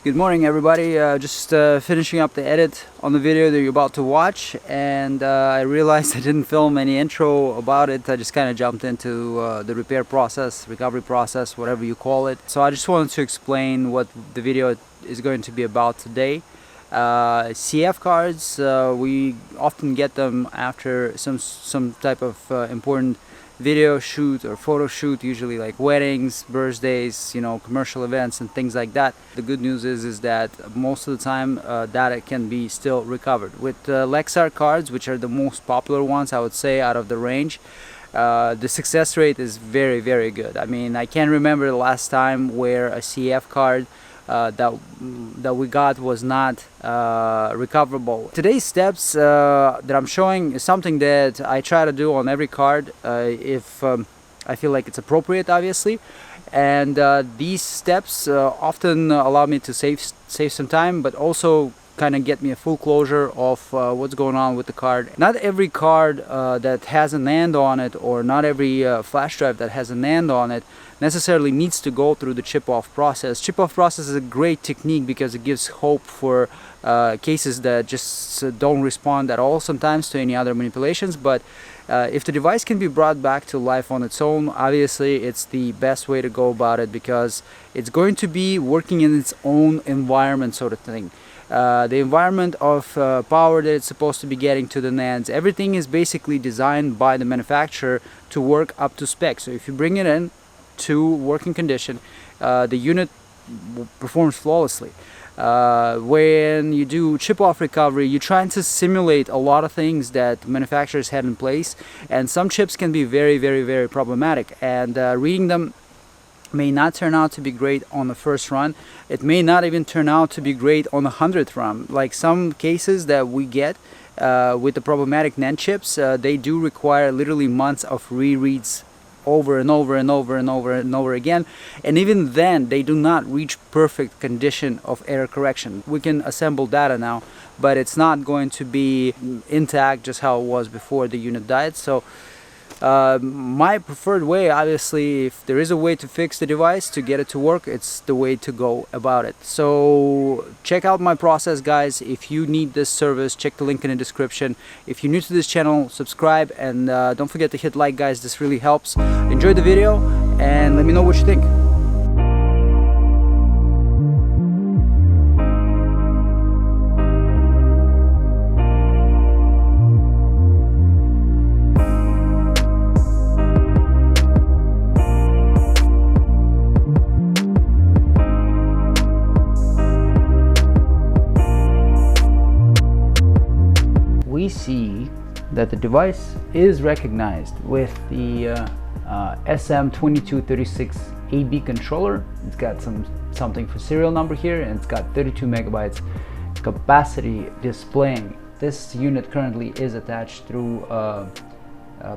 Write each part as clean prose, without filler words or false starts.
Good morning everybody, just finishing up the edit on the video that you're about to watch, and I realized I didn't film any intro about it. I just kind of jumped into the repair process, recovery process, whatever you call it. So I just wanted to explain what the video is going to be about today. CF cards, we often get them after some type of important video shoot or photo shoot, usually like weddings, birthdays, commercial events and things like that. The good news is that most of the time data can be still recovered. With Lexar cards, which are the most popular ones, I would say, out of the range, the success rate is very, very good. I mean, I can't remember the last time where a CF card that we got was not recoverable. Today's steps that I'm showing is something that I try to do on every card if I feel like it's appropriate, obviously. And these steps often allow me to save some time, but also kind of get me a full closure of what's going on with the card. Not every card that has a NAND on it, or not every flash drive that has a NAND on it, necessarily needs to go through the chip-off process. Chip-off process is a great technique because it gives hope for cases that just don't respond at all sometimes to any other manipulations. But if the device can be brought back to life on its own, obviously it's the best way to go about it, because it's going to be working in its own environment, sort of thing. The environment of power that it's supposed to be getting to the NANDs, everything is basically designed by the manufacturer to work up to spec. So if you bring it in to working condition, the unit performs flawlessly. When you do chip-off recovery, you're trying to simulate a lot of things that manufacturers had in place, and some chips can be very, very, very problematic, and reading them may not turn out to be great on the first run. It may not even turn out to be great on the 100th run. Like some cases that we get with the problematic NAND chips, they do require literally months of rereads over and over and over and over and over again, and even then they do not reach perfect condition of error correction. We can assemble data now, but it's not going to be intact just how it was before the unit died. So my preferred way, obviously, if there is a way to fix the device to get it to work, it's the way to go about it. So check out my process, guys. If you need this service, check the link in the description. If you're new to this channel, subscribe, and don't forget to hit like, guys. This really helps. Enjoy the video and let me know what you think. We see that the device is recognized with the SM2236AB controller. It's got something for serial number here, and it's got 32 megabytes capacity displaying. This unit currently is attached through a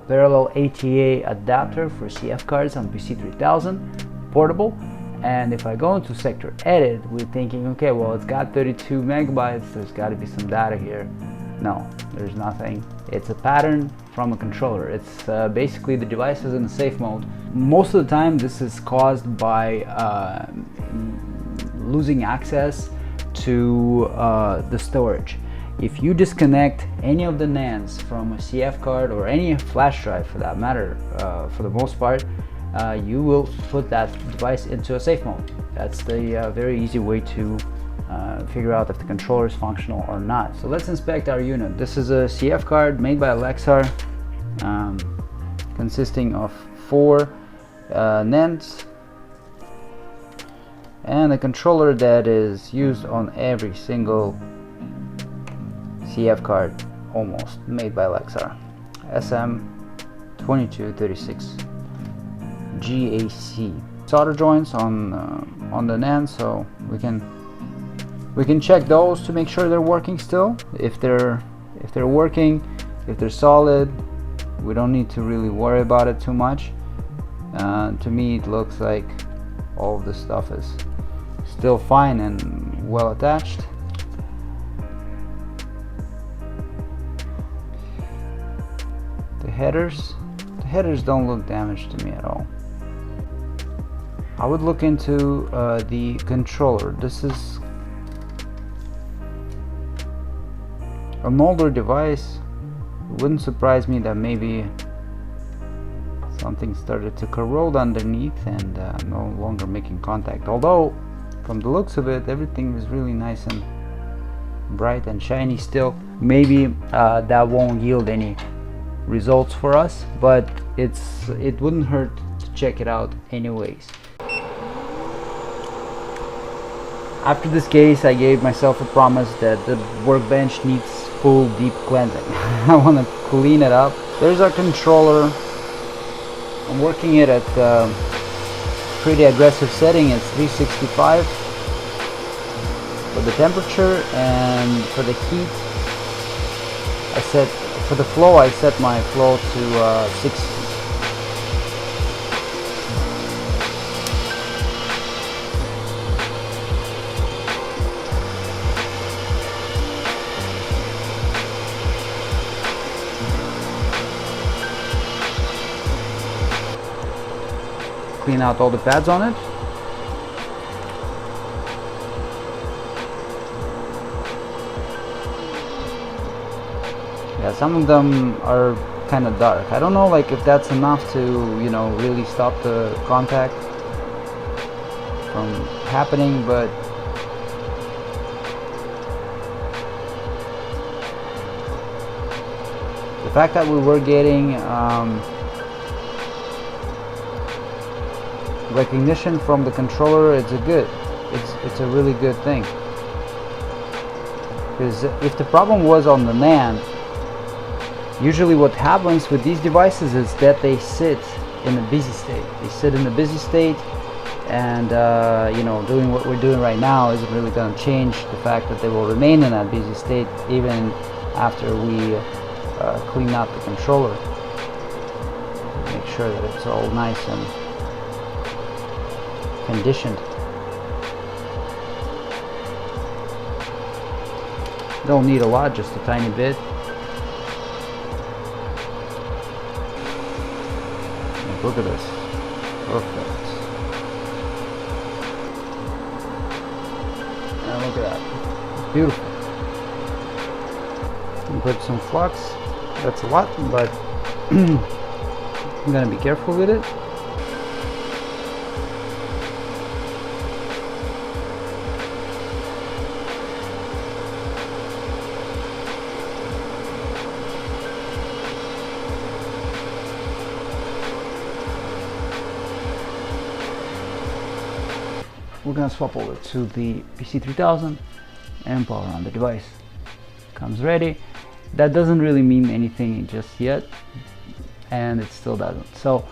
parallel ATA adapter for CF cards on PC3000 portable. And if I go into sector edit, we're thinking, okay, well, it's got 32 megabytes, there's got to be some data here. No, there's nothing. It's a pattern from a controller. It's basically the device is in safe mode. Most of the time this is caused by losing access to the storage. If you disconnect any of the NANDs from a CF card or any flash drive for that matter, for the most part, you will put that device into a safe mode. That's the very easy way to figure out if the controller is functional or not. So let's inspect our unit. This is a CF card made by Lexar, consisting of 4 NANDs and a controller that is used on every single CF card, almost, made by Lexar. SM2236 GAC. Solder joints on the NAND, so we can check those to make sure they're working still. If they're working, if they're solid, we don't need to really worry about it too much. To me, it looks like all of this stuff is still fine and well attached. The headers don't look damaged to me at all. I would look into the controller. This is an older device, it wouldn't surprise me that maybe something started to corrode underneath and no longer making contact. Although from the looks of it, everything is really nice and bright and shiny still. Maybe that won't yield any results for us, but it wouldn't hurt to check it out anyways. After this case, I gave myself a promise that the workbench needs full deep cleansing. I want to clean it up. There's our controller. I'm working it at pretty aggressive setting. It's 365 for the temperature, and for the heat for the flow I set my flow to 6. Clean out all the pads on it. Yeah, some of them are kind of dark. I don't know, like, if that's enough to, you know, really stop the contact from happening, but the fact that we were getting recognition from the controller, it's a really good thing. Because if the problem was on the NAND, usually what happens with these devices is that they sit in a busy state. They sit in a busy state, and you know, doing what we're doing right now isn't really going to change the fact that they will remain in that busy state even after we clean out the controller. Make sure that it's all nice and conditioned. Don't need a lot, just a tiny bit. Look at this. Perfect. And look at that. Beautiful. Put some flux. That's a lot, but I'm gonna be careful with it. We're gonna swap over to the PC3000 and power on the device. Comes ready. That doesn't really mean anything just yet, and it still doesn't. So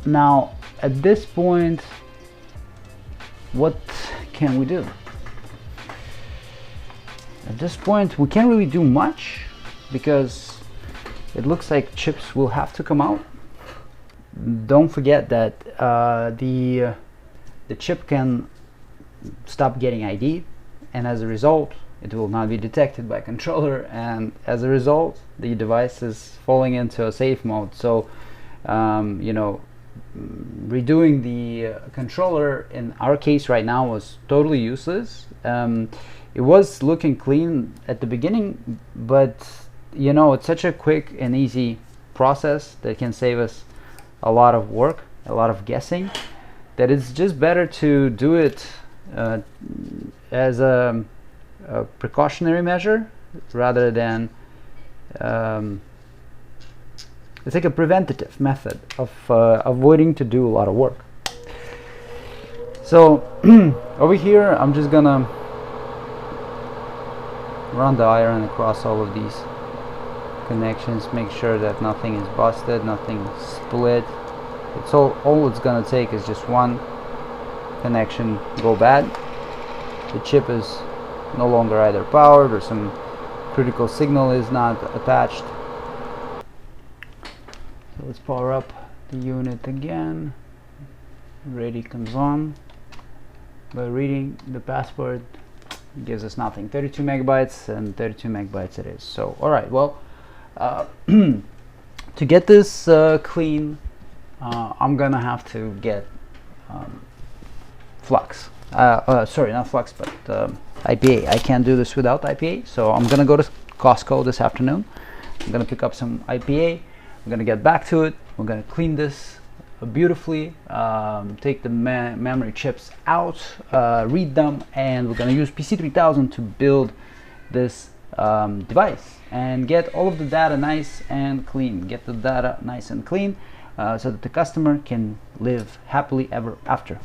now at this point, what can we do? At this point, we can't really do much because it looks like chips will have to come out. Don't forget that the chip can stop getting ID, and as a result it will not be detected by controller, and as a result the device is falling into a safe mode. So you know, redoing the controller in our case right now was totally useless. It was looking clean at the beginning, but you know, it's such a quick and easy process that can save us a lot of work, a lot of guessing, that it's just better to do it as a precautionary measure rather than it's like a preventative method of avoiding to do a lot of work. So over here I'm just gonna run the iron across all of these connections, make sure that nothing is busted, nothing split. It's all it's gonna take is just one connection go bad. The chip is no longer either powered or some critical signal is not attached. So let's power up the unit again. Ready comes on. By reading the password, it gives us nothing. 32 megabytes, and 32 megabytes it is. So alright, well, to get this clean, I'm gonna have to get flux. Sorry, not flux, but IPA. I can't do this without IPA, so I'm gonna go to Costco this afternoon. I'm gonna pick up some IPA. I'm gonna get back to it. We're gonna clean this beautifully, take the memory chips out, read them, and we're gonna use PC3000 to build this device and get all of the data nice and clean. Get the data nice and clean so that the customer can live happily ever after.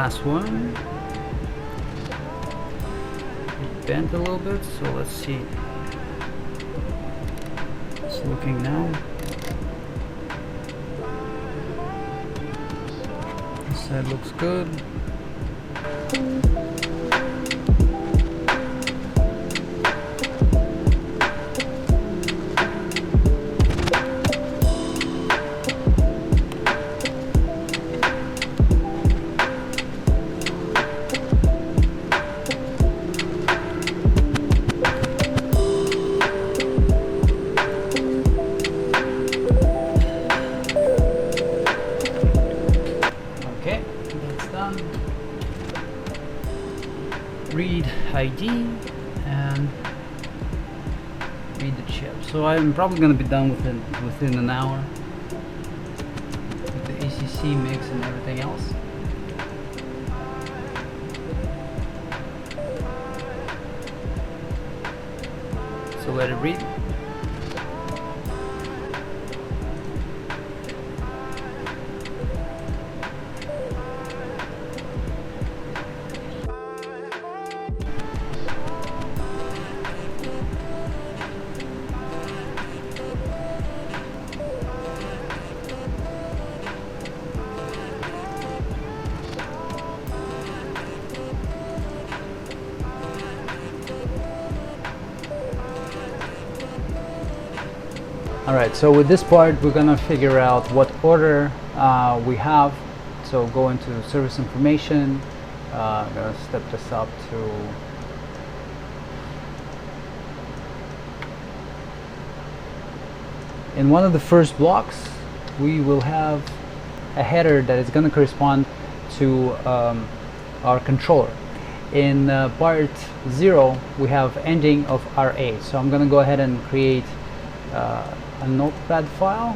Last one. It bent a little bit, so let's see. It's looking now. This side looks good. Read ID and read the chip. So I'm probably going to be done within an hour with the ACC mix and everything else. So let it read. Alright, so with this part we're gonna figure out what order we have. So go into service information. I'm gonna step this up to in one of the first blocks we will have a header that is going to correspond to our controller. In part 0 we have ending of RA, so I'm going to go ahead and create a notepad file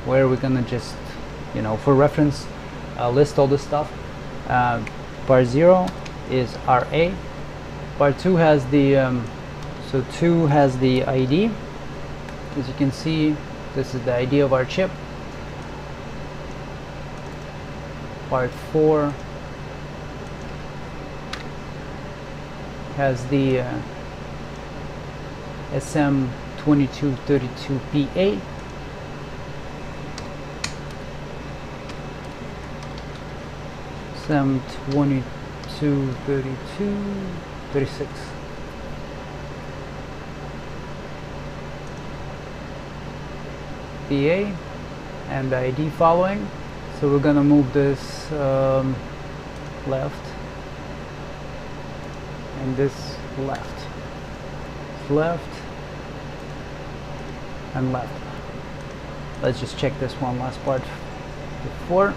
where we're going to just, you know, for reference list all this stuff. Part 0 is RA. Part 2 has the so 2 has the ID. As you can see, this is the ID of our chip. Part 4 has the SM2232PA. SM223236. PA and the ID following. So we're gonna move this left and this left, left and left. Let's just check this one last part before.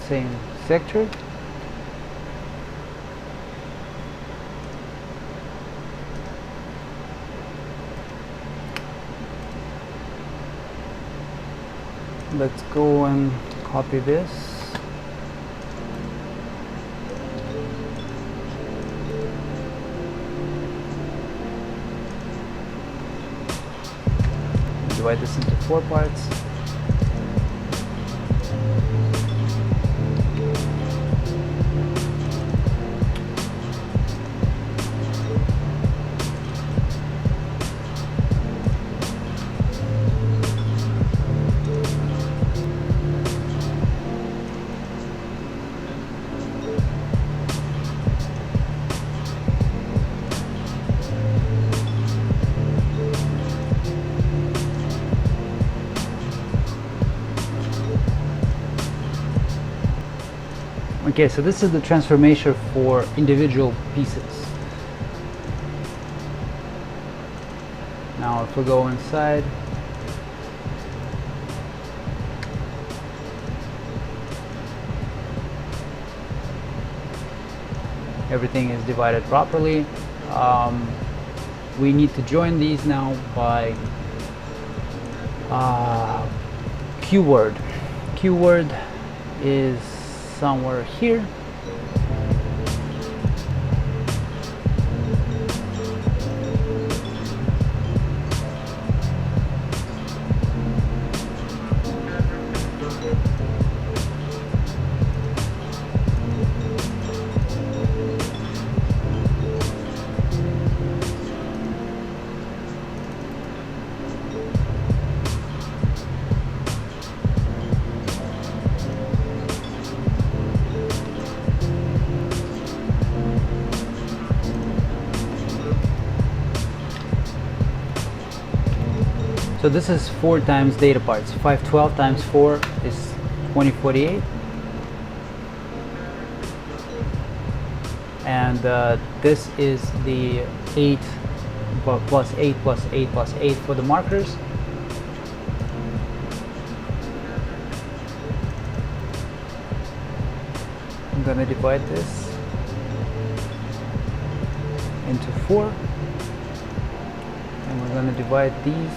Same sector. Let's go and copy this. Divide this into 4 parts. Okay, so this is the transformation for individual pieces. Now if we go inside, everything is divided properly. We need to join these now by keyword. Keyword is somewhere here. So this is 4 times data parts. 512 times 4 is 2048. And this is the 8 plus 8 plus 8 plus 8 for the markers. I'm gonna divide this into 4. And we're gonna divide these.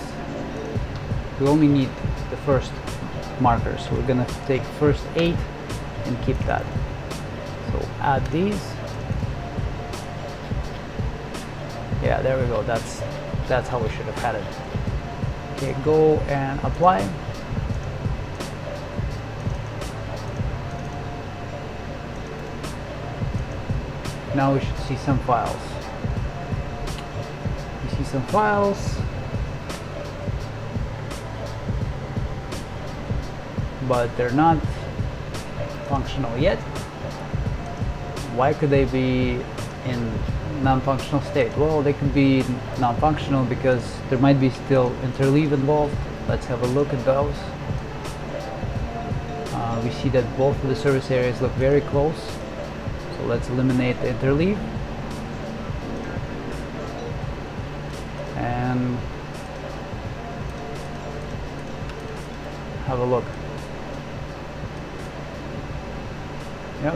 We only need the first marker, so we're gonna take first 8 and keep that. So add these. Yeah, there we go. That's how we should have had it. Okay, go and apply. Now we should see some files. You see some files. But they're not functional yet. Why could they be in non-functional state? Well, they could be non-functional because there might be still interleave involved. Let's have a look at those. We see that both of the service areas look very close. So let's eliminate the interleave. And have a look. Yep.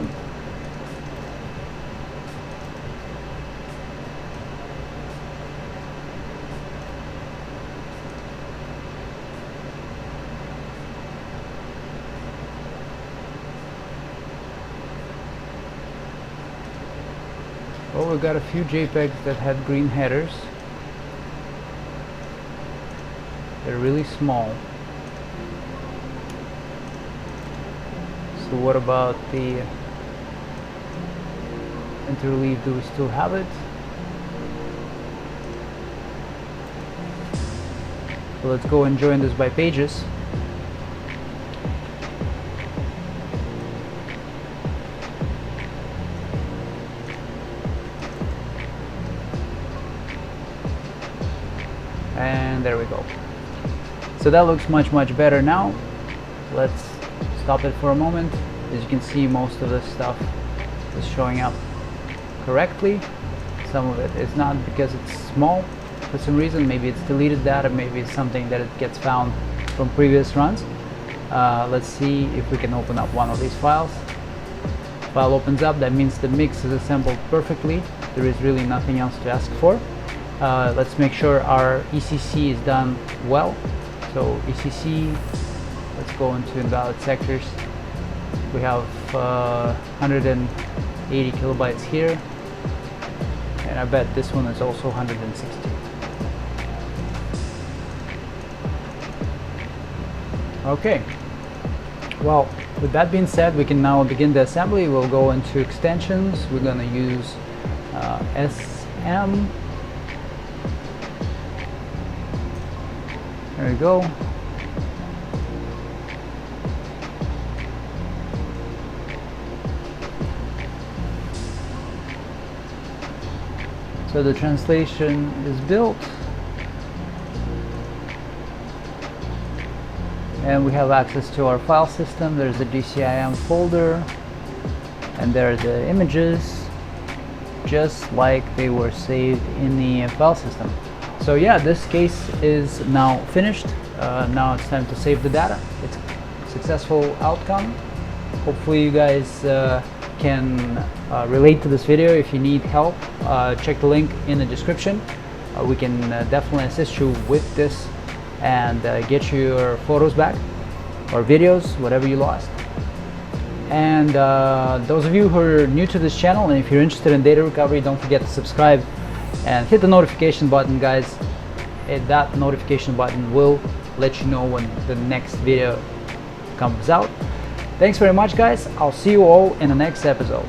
Well, we got a few JPEGs that had green headers. They're really small. So what about the interleave? Do we still have it? So let's go and join this by pages. And there we go. So that looks much better now. Let's stop it for a moment. As you can see, most of this stuff is showing up correctly. Some of it is not because it's small for some reason. Maybe it's deleted data, maybe it's something that it gets found from previous runs. Let's see if we can open up one of these files. File opens up, that means the mix is assembled perfectly. There is really nothing else to ask for. Let's make sure our ECC is done well. So ECC, let's go into invalid sectors. We have 180 kilobytes here, and I bet this one is also 160. Okay, well, with that being said, we can now begin the assembly. We'll go into extensions. We're going to use SM. There we go. So the translation is built, and we have access to our file system. There's the DCIM folder, and there are the images, just like they were saved in the file system. So yeah, this case is now finished. Now it's time to save the data. It's a successful outcome. Hopefully you guys can relate to this video. If you need help, check the link in the description. We can definitely assist you with this and get you your photos back or videos, whatever you lost. And those of you who are new to this channel, and if you're interested in data recovery, don't forget to subscribe and hit the notification button, guys. That notification button will let you know when the next video comes out. Thanks very much, guys. I'll see you all in the next episode.